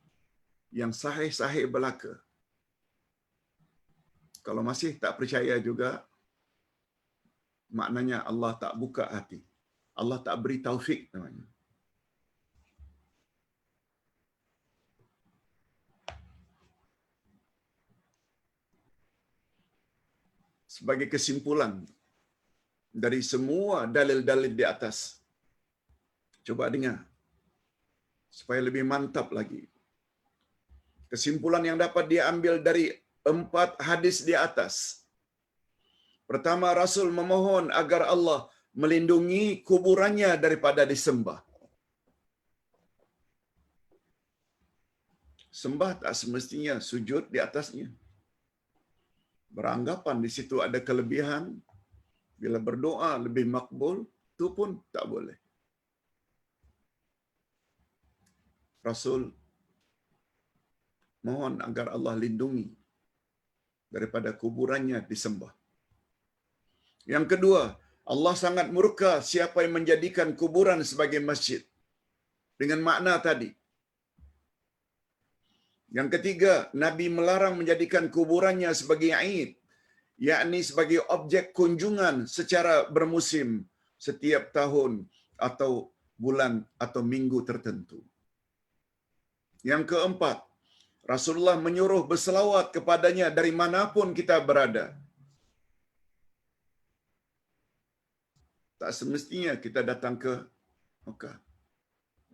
yang sahih-sahih belaka, kalau masih tak percaya juga, maknanya Allah tak buka hati. Allah tak beri taufik namanya. Sebagai kesimpulan dari semua dalil-dalil di atas, coba dengar supaya lebih mantap lagi. Kesimpulan yang dapat diambil dari 4 hadis di atas Pertama, Rasul memohon agar Allah melindungi kuburannya daripada disembah. Sembah tak semestinya sujud di atasnya. Beranggapan di situ ada kelebihan, bila berdoa lebih makbul, itu pun tak boleh. Rasul mohon agar Allah lindungi daripada kuburannya disembah. Yang kedua, Allah sangat murka siapa yang menjadikan kuburan sebagai masjid. Dengan makna tadi. Yang ketiga, Nabi melarang menjadikan kuburannya sebagai aid, yakni sebagai objek kunjungan secara bermusim setiap tahun atau bulan atau minggu tertentu. Yang keempat, Rasulullah menyuruh berselawat kepadanya dari manapun kita berada. Tak semestinya kita datang ke Mekah.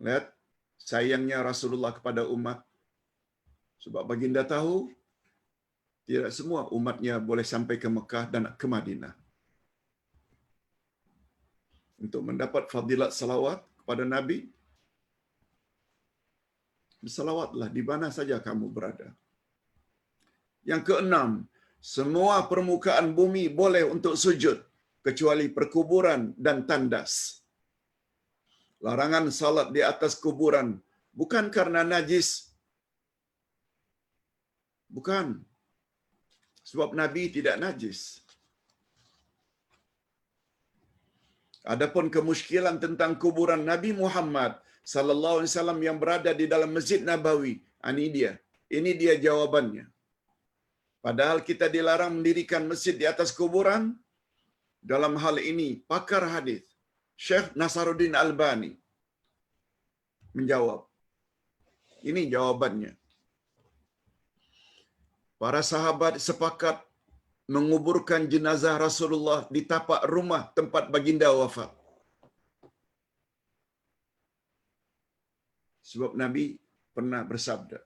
Lihat sayangnya Rasulullah kepada umat. Sebab baginda tahu, tidak semua umatnya boleh sampai ke Mekah dan ke Madinah. Untuk mendapat fadilat salawat kepada Nabi, bersalawatlah di mana saja kamu berada. Yang keenam, semua permukaan bumi boleh untuk sujud, kecuali perkuburan dan tandas. Larangan salat di atas kuburan bukan karena najis. Bukan. Sebab Nabi tidak najis. Adapun kemusykilan tentang kuburan Nabi Muhammad sallallahu alaihi wasallam yang berada di dalam Masjid Nabawi, ini dia. Ini dia jawabannya. Padahal kita dilarang mendirikan masjid di atas kuburan, dalam hal ini pakar hadis Syekh Nasaruddin Albani menjawab. Ini jawabannya. Para sahabat sepakat menguburkan jenazah Rasulullah di tapak rumah tempat baginda wafat. Sebab Nabi pernah bersabda,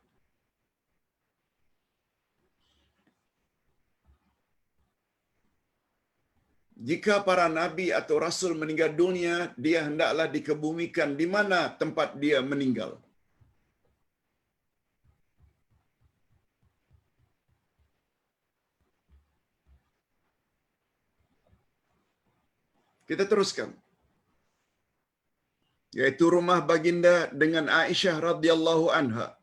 jika para nabi atau rasul meninggal dunia, dia hendaklah dikebumikan di mana tempat dia meninggal. Kita teruskan. Yaitu rumah baginda dengan Aisyah radhiyallahu anha.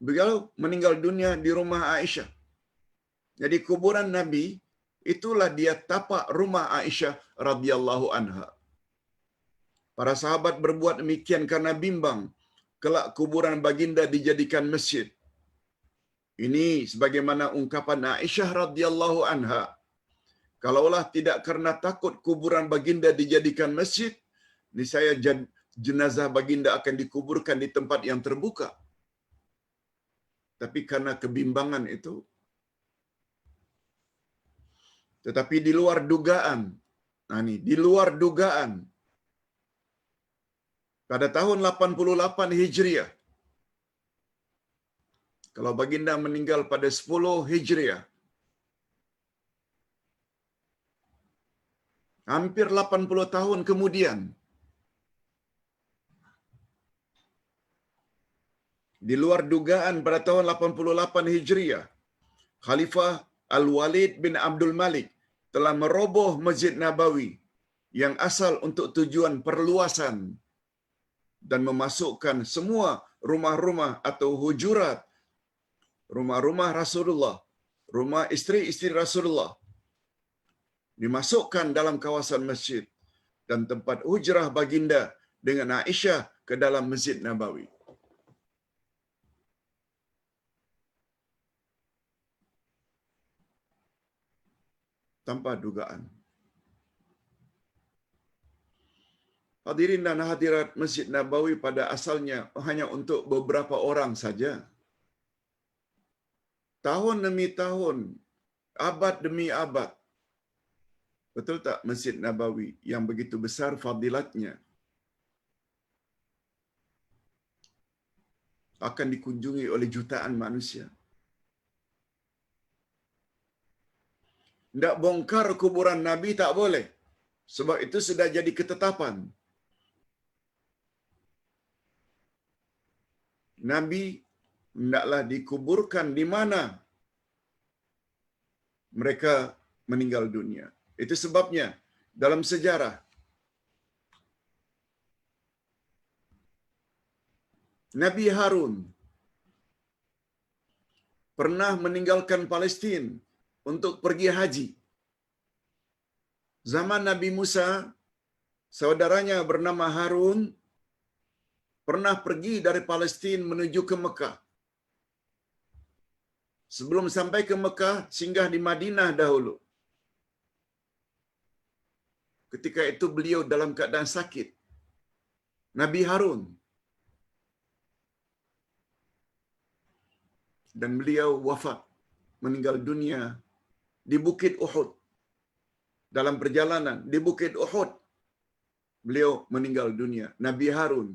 Beliau meninggal dunia di rumah Aisyah. Jadi kuburan Nabi itulah dia tapak rumah Aisyah radhiyallahu anha. Para sahabat berbuat demikian karena bimbang kelak kuburan baginda dijadikan masjid. Ini sebagaimana ungkapan Aisyah radhiyallahu anha, kalaulah tidak karena takut kuburan baginda dijadikan masjid, niscaya jenazah baginda akan dikuburkan di tempat yang terbuka. Tapi karena kebimbangan itu, tetapi di luar dugaan, di luar dugaan, pada tahun 88 Hijriah, kalau baginda meninggal pada 10 Hijriah, hampir 80 tahun kemudian, di luar dugaan pada tahun 88 Hijriah, Khalifah Al-Walid bin Abdul Malik telah meroboh Masjid Nabawi yang asal untuk tujuan perluasan dan memasukkan semua rumah-rumah atau hujurat, rumah-rumah Rasulullah, rumah isteri-isteri Rasulullah, dimasukkan dalam kawasan masjid dan tempat hujrah baginda dengan Aisyah ke dalam Masjid Nabawi. Tanpa dugaan. Hadirin dan hadirat, Masjid Nabawi pada asalnya hanya untuk beberapa orang saja. Tahun demi tahun, abad demi abad. Betul tak Masjid Nabawi yang begitu besar fadilatnya akan dikunjungi oleh jutaan manusia. Tidak bongkar kuburan Nabi tak boleh. Sebab itu sudah jadi ketetapan. Nabi hendaklah dikuburkan di mana mereka meninggal dunia. Itu sebabnya dalam sejarah Nabi Harun pernah meninggalkan Palestin untuk pergi haji. Zaman Nabi Musa, saudaranya bernama Harun pernah pergi dari Palestin menuju ke Mekah. Sebelum sampai ke Mekah, singgah di Madinah dahulu. Ketika itu beliau dalam keadaan sakit. Nabi Harun. Dan beliau wafat, meninggal dunia di Bukit Uhud. Dalam perjalanan di Bukit Uhud, beliau meninggal dunia. Nabi Harun.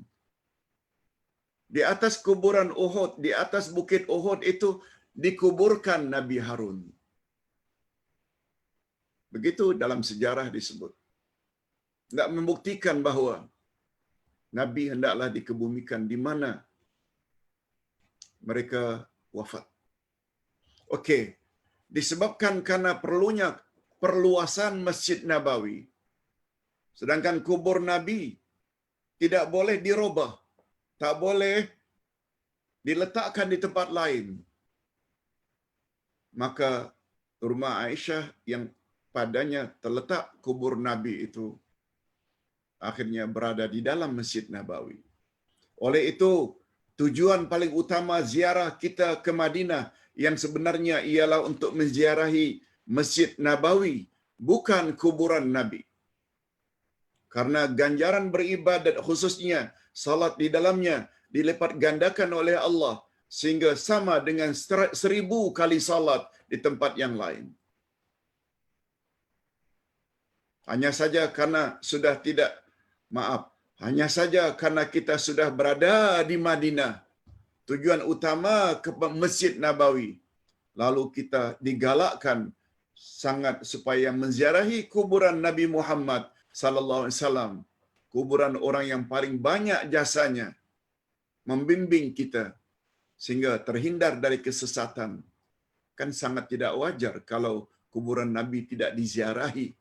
Di atas kuburan Uhud, di atas Bukit Uhud itu dikuburkan Nabi Harun. Begitu dalam sejarah disebut. Tidak membuktikan bahawa Nabi hendaklah dikebumikan di mana mereka wafat. Okey, disebabkan karena perlunya perluasan Masjid Nabawi, sedangkan kubur Nabi tidak boleh dirubah, tak boleh diletakkan di tempat lain. Maka rumah Aisyah yang padanya terletak kubur Nabi itu akhirnya berada di dalam Masjid Nabawi. Oleh itu, tujuan paling utama ziarah kita ke Madinah yang sebenarnya ialah untuk menziarahi Masjid Nabawi, bukan kuburan Nabi. Karena ganjaran beribadat khususnya salat di dalamnya dilipat gandakan oleh Allah sehingga sama dengan 1000 kali salat di tempat yang lain. Hanya saja karena sudah tidak, hanya saja karena kita sudah berada di Madinah, tujuan utama ke Masjid Nabawi, lalu kita digalakkan sangat supaya menziarahi kuburan Nabi Muhammad sallallahu alaihi wasallam, kuburan orang yang paling banyak jasanya membimbing kita sehingga terhindar dari kesesatan. Kan sangat tidak wajar kalau kuburan Nabi tidak diziarahi.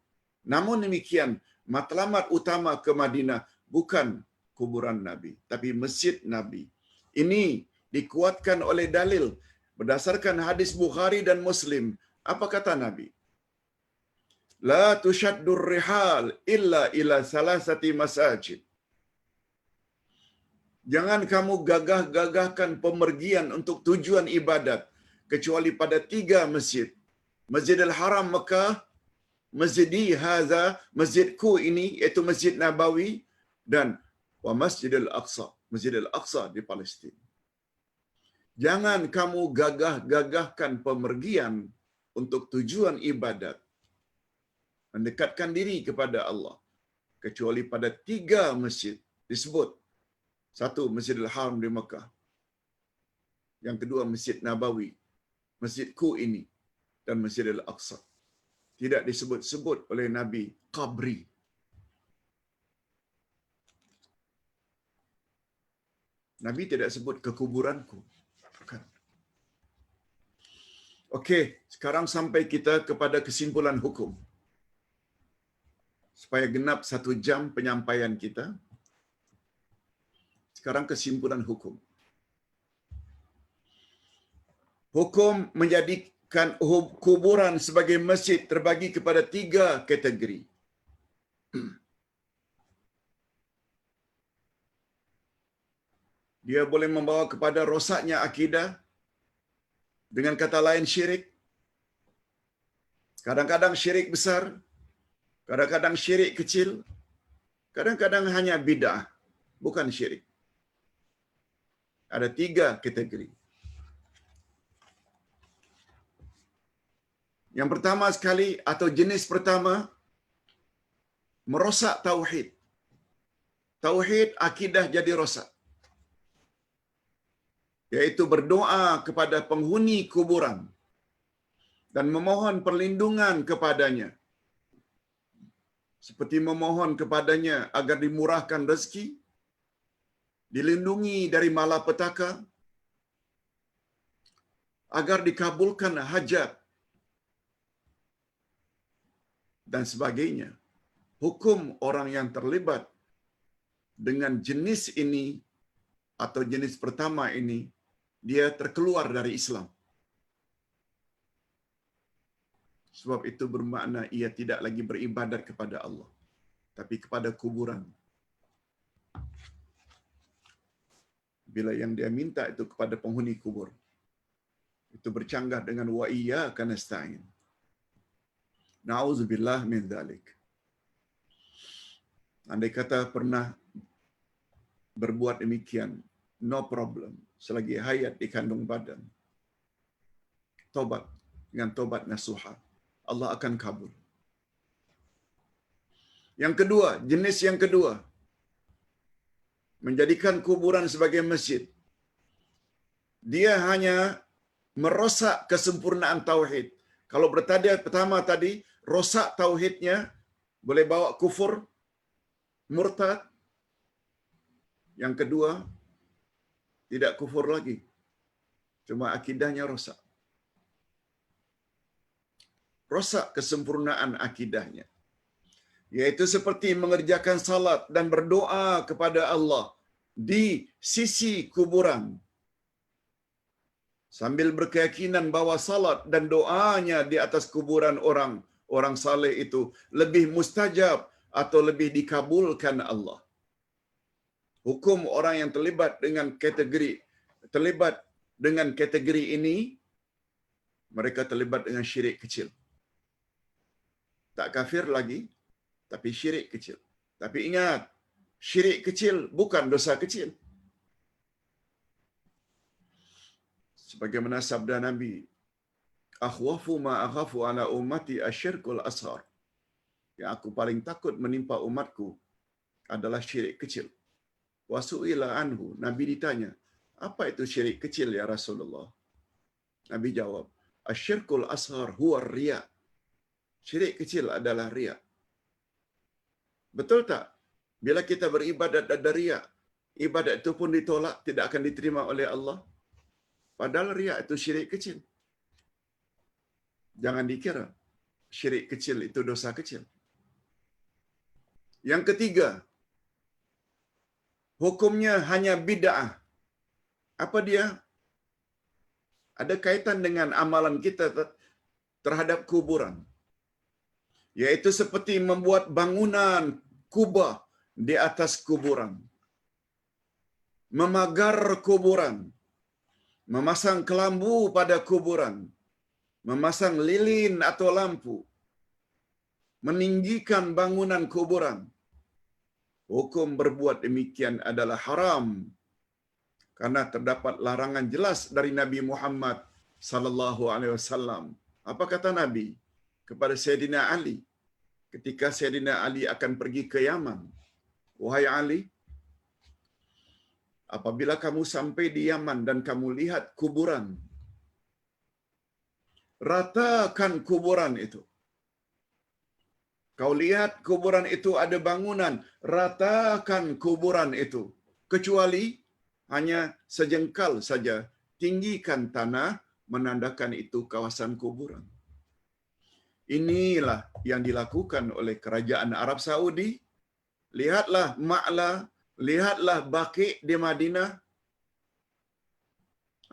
Namun demikian, matlamat utama ke Madinah bukan kuburan Nabi, tapi Masjid Nabi. Ini dikuatkan oleh dalil berdasarkan hadis Bukhari dan Muslim. Apa kata Nabi? La tushaddur rihal illa ila salasati masajid. Jangan kamu gagah-gagahkan pemergian untuk tujuan ibadat kecuali pada 3 masjid. Masjidil Haram Mekah, Masjidi Haza, masjidku ini iaitu Masjid Nabawi, dan wa Masjidil Aqsa, Masjidil Aqsa di Palestin. Jangan kamu gagah-gagahkan pemergian untuk tujuan ibadat, mendekatkan diri kepada Allah, kecuali pada 3 masjid disebut. 1, Masjidil Haram di Mekah. Yang kedua, Masjid Nabawi, masjidku ini, dan Masjidil Aqsa. Tidak disebut-sebut oleh Nabi qabri. Nabi tidak sebut kekuburanku. Bukan. Okey, sekarang sampai kita kepada kesimpulan hukum. Supaya genap 1 jam penyampaian kita. Sekarang kesimpulan hukum. Hukum menjadikan kuburan sebagai masjid terbagi kepada 3 kategori. Dia boleh membawa kepada rosaknya akidah, dengan kata lain syirik. Kadang-kadang syirik besar, kadang-kadang syirik kecil, kadang-kadang hanya bid'ah, bukan syirik. Ada 3 kategori. Yang pertama sekali atau jenis pertama, merosak tauhid. Tauhid akidah jadi rosak. Yaitu berdoa kepada penghuni kuburan. dan memohon perlindungan kepadanya. Seperti memohon kepadanya agar dimurahkan rezeki, dilindungi dari malapetaka, agar dikabulkan hajat, dan sebagainya. Hukum orang yang terlibat dengan jenis ini atau jenis pertama ini, dia terkeluar dari Islam. Sebab itu bermakna ia tidak lagi beribadat kepada Allah, tapi kepada kuburan. Bila yang dia minta itu kepada penghuni kubur, itu bercanggah dengan wa iyyaka nasta'in. Na'udzubillah min dzalik. Andai kata pernah berbuat demikian, no problem. Selagi hayat di kandung badan, tobat dengan tobat nasuha, Allah akan kabul. Yang kedua, jenis yang kedua, menjadikan kuburan sebagai masjid. Dia hanya merosak kesempurnaan tauhid. Kalau pertama tadi, rosak tauhidnya, boleh bawa kufur, murtad. Yang kedua, tidak kufur lagi. Cuma akidahnya rosak. Rosak kesempurnaan akidahnya. Yaitu seperti mengerjakan salat dan berdoa kepada Allah di sisi kuburan, sambil berkeyakinan bahwa salat dan doanya di atas kuburan orang saleh itu lebih mustajab atau lebih dikabulkan Allah. Hukum orang yang terlibat dengan kategori ini, mereka terlibat dengan syirik kecil. Tak kafir lagi, tapi syirik kecil. Tapi ingat, syirik kecil bukan dosa kecil. Sebagaimana sabda Nabi, akhwafu ma akhafu ala ummati asyirkul ashar. Yang aku paling takut menimpa umatku adalah syirik kecil. Wasu'ila anhu, Nabi ditanya, apa itu syirik kecil ya Rasulullah? Nabi jawab, asyirkul ashar huwa riya. Syirik kecil adalah riya. Betul tak? Bila kita beribadat ada riya, ibadat itu pun ditolak, tidak akan diterima oleh Allah. Padahal riya itu syirik kecil. Jangan dikira syirik kecil itu dosa kecil. Yang ketiga, hukumnya hanya bid'ah. Apa dia? Ada kaitan dengan amalan kita terhadap kuburan. Yaitu seperti membuat bangunan kubah di atas kuburan, memagar kuburan, memasang kelambu pada kuburan, memasang lilin atau lampu, meninggikan bangunan kuburan. Hukum berbuat demikian adalah haram, karena terdapat larangan jelas dari Nabi Muhammad sallallahu alaihi wasallam. Apa kata Nabi kepada Sayyidina Ali ketika Sayyidina Ali akan pergi ke Yaman? Wahai Ali, apabila kamu sampai di Yaman dan kamu lihat kuburan, ratakan kuburan itu. Kau lihat kuburan itu ada bangunan, ratakan kuburan itu. Kecuali hanya sejengkal saja, tinggikan tanah, menandakan itu kawasan kuburan. Inilah yang dilakukan oleh kerajaan Arab Saudi. Lihatlah Ma'la, lihatlah Baqi di Madinah.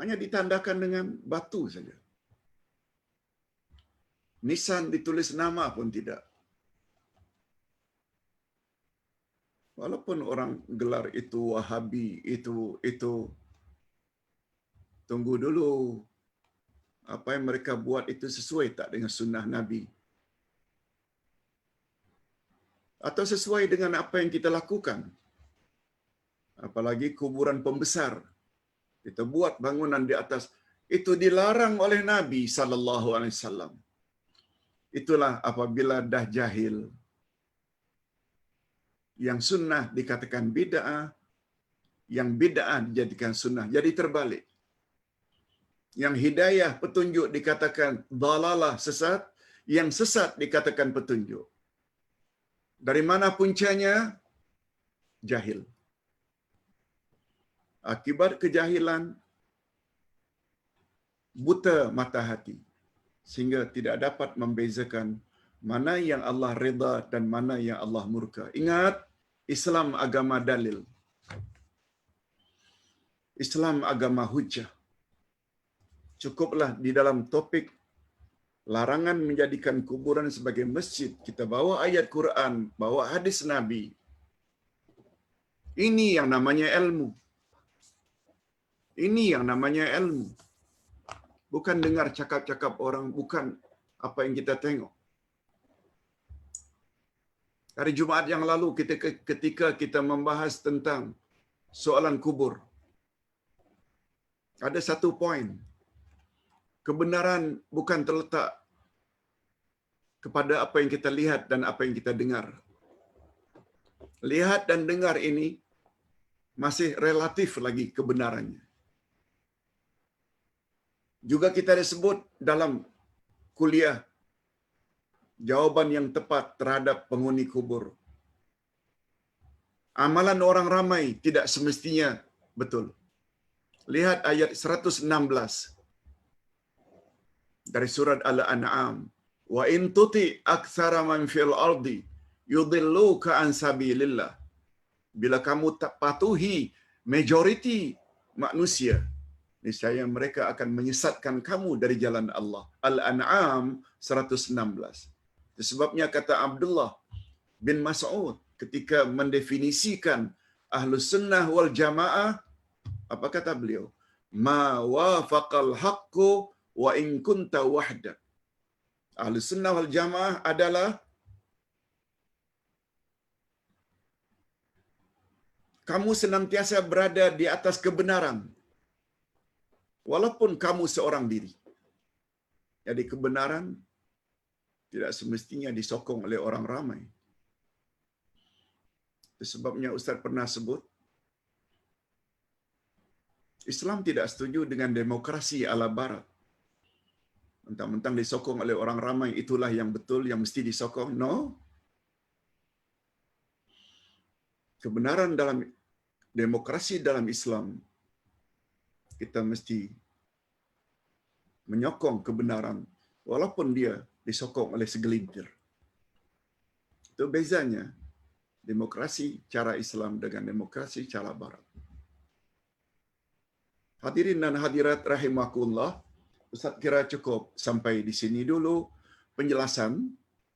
Hanya ditandakan dengan batu saja. Nisan ditulis nama pun tidak. Walaupun orang gelar itu Wahabi, itu tunggu dulu. Apa yang mereka buat itu sesuai tak dengan sunnah Nabi? Atau sesuai dengan apa yang kita lakukan? Apalagi kuburan pembesar. Kita buat bangunan di atas. Itu dilarang oleh Nabi sallallahu alaihi wasallam. Itulah apabila dah jahil. Yang sunnah dikatakan bid'ah, yang bid'ah dijadikan sunnah. Jadi terbalik. Yang hidayah, petunjuk dikatakan dalalah, sesat. Yang sesat dikatakan petunjuk. Dari mana puncanya? Jahil. Akibat kejahilan, buta mata hati, sehingga tidak dapat membezakan mana yang Allah redha dan mana yang Allah murka. Ingat, Islam agama dalil. Islam agama hujjah. Cukuplah di dalam topik larangan menjadikan kuburan sebagai masjid, kita bawa ayat Quran, bawa hadis Nabi. Ini yang namanya ilmu. Ini yang namanya ilmu. Bukan dengar cakap-cakap orang, bukan apa yang kita tengok. Hari Jumaat yang lalu ketika kita membahas tentang soalan kubur, ada satu poin. Kebenaran bukan terletak kepada apa yang kita lihat dan apa yang kita dengar. Lihat dan dengar ini masih relatif lagi kebenarannya. Juga kita disebut dalam kuliah jawapan yang tepat terhadap penghuni kubur. Amalan orang ramai tidak semestinya betul. Lihat ayat 116 dari surat Al-An'am. Wa in tuti aktsara man fil ardi yudilluka an sabilillah. Bila kamu tak patuhi majoriti manusia, niscaya mereka akan menyesatkan kamu dari jalan Allah. Al-An'am 116. Sebabnya kata Abdullah bin Mas'ud ketika mendefinisikan Ahlus Sunnah wal Jamaah, apa kata beliau? Ma wafaqal haqqu wa in kunta wahdak. Ahlus Sunnah wal Jamaah adalah kamu senantiasa berada di atas kebenaran walaupun kamu seorang diri. Jadi kebenaran tidak semestinya disokong oleh orang ramai. Itu sebabnya Ustaz pernah sebut, Islam tidak setuju dengan demokrasi ala barat. Mentang-mentang disokong oleh orang ramai, itulah yang betul, yang mesti disokong. No. Kebenaran dalam demokrasi dalam Islam, kita mesti menyokong kebenaran walaupun dia disokong oleh segelintir. Itu bezanya demokrasi cara Islam dengan demokrasi cara barat. Hadirin dan hadirat rahimakumullah, Ustaz kira cukup sampai di sini dulu penjelasan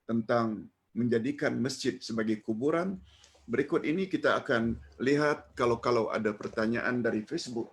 tentang menjadikan masjid sebagai kuburan. Berikut ini kita akan lihat kalau ada pertanyaan dari Facebook.